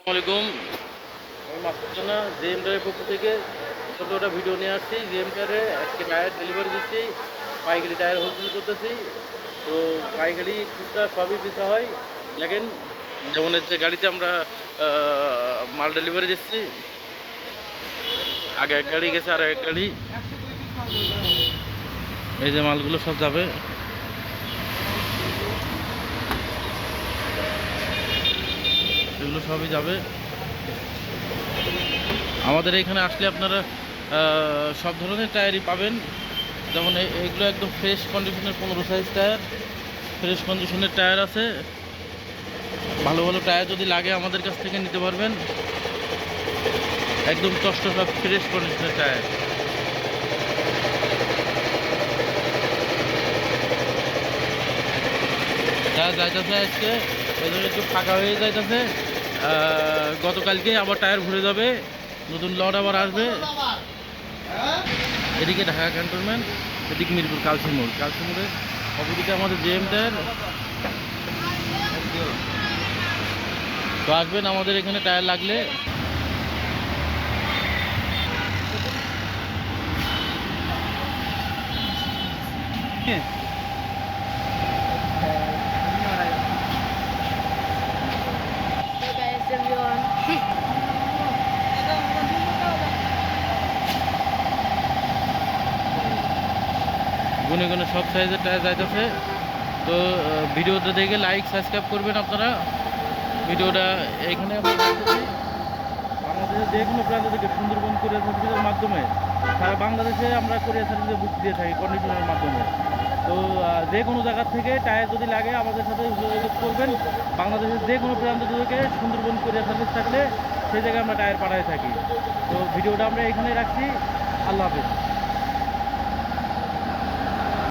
আসসালামাইকুম। আমি মাসুদ জেএম টায়ারের পক্ষ থেকে ছোটো ভিডিও নিয়ে আসছি। জেএম টায়ারে আজকে টায়ার ডেলিভারি দিচ্ছি, পাইকারি টায়ার হোলসেল করতেছি। তো পাইকারি খুচরা সবই বেচা হয়। দেখেন, যেমন হচ্ছে গাড়িতে আমরা মাল ডেলিভারি দিচ্ছি। আগে এক গাড়ি গেছে, আর এক গাড়ি এই যে মালগুলো সব যাবে। এগুলো সবই যাবে। আমাদের এখানে আসলে আপনারা সব ধরনের টায়ারই পাবেন। যেমন এগুলো একদম ফ্রেশ কন্ডিশনের 15 সাইজ টায়ার, ফ্রেশ কন্ডিশনের টায়ার আছে। ভালো ভালো টায়ার যদি লাগে আমাদের কাছ থেকে নিতে পারবেন। একদম কষ্ট সব ফ্রেশ কন্ডিশনের টায়ার। টায়ার যাইতেছে আজকে, ওই জন্য একটু ফাঁকা হয়ে যাইতেছে। গতকালকে আবার টায়ার ভরে যাবে, নতুন লট আবার আসবে। এদিকে ঢাকা ক্যান্টনমেন্ট, এদিকে মিরপুর কালসি মোড়। কালসি মোড়ে অপরদিকে আমাদের জেএম টায়ার। তো আসবেন আমাদের এখানে টায়ার লাগলে। Hey guys, everyone. গুনে গুনে সব সাইজের টায়ার যাইতেছে। তো ভিডিওটা দেখে লাইক সাবস্ক্রাইব করবেন আপনারা। ভিডিওটা এখানে আমরা করতেছি বাংলাদেশের যে কোনো প্রান্ত থেকে সুন্দরবন কোরিয়ার সার্ভিসের মাধ্যমে সারা বাংলাদেশে আমরা কোরিয়ার সার্ভিসে বুক দিয়ে থাকি কন্ডিশনের মাধ্যমে। তো যে কোনো জায়গার থেকে টায়ার যদি লাগে আমাদের সাথে যোগাযোগ করবেন। বাংলাদেশের যে কোনো প্রান্ত থেকে সুন্দরবন কোরিয়ার সার্ভিস থাকলে সেই জায়গায় আমরা টায়ার পাঠাতে থাকি। তো ভিডিওটা আমরা এখানে রাখছি। আল্লাহ হাফেজ।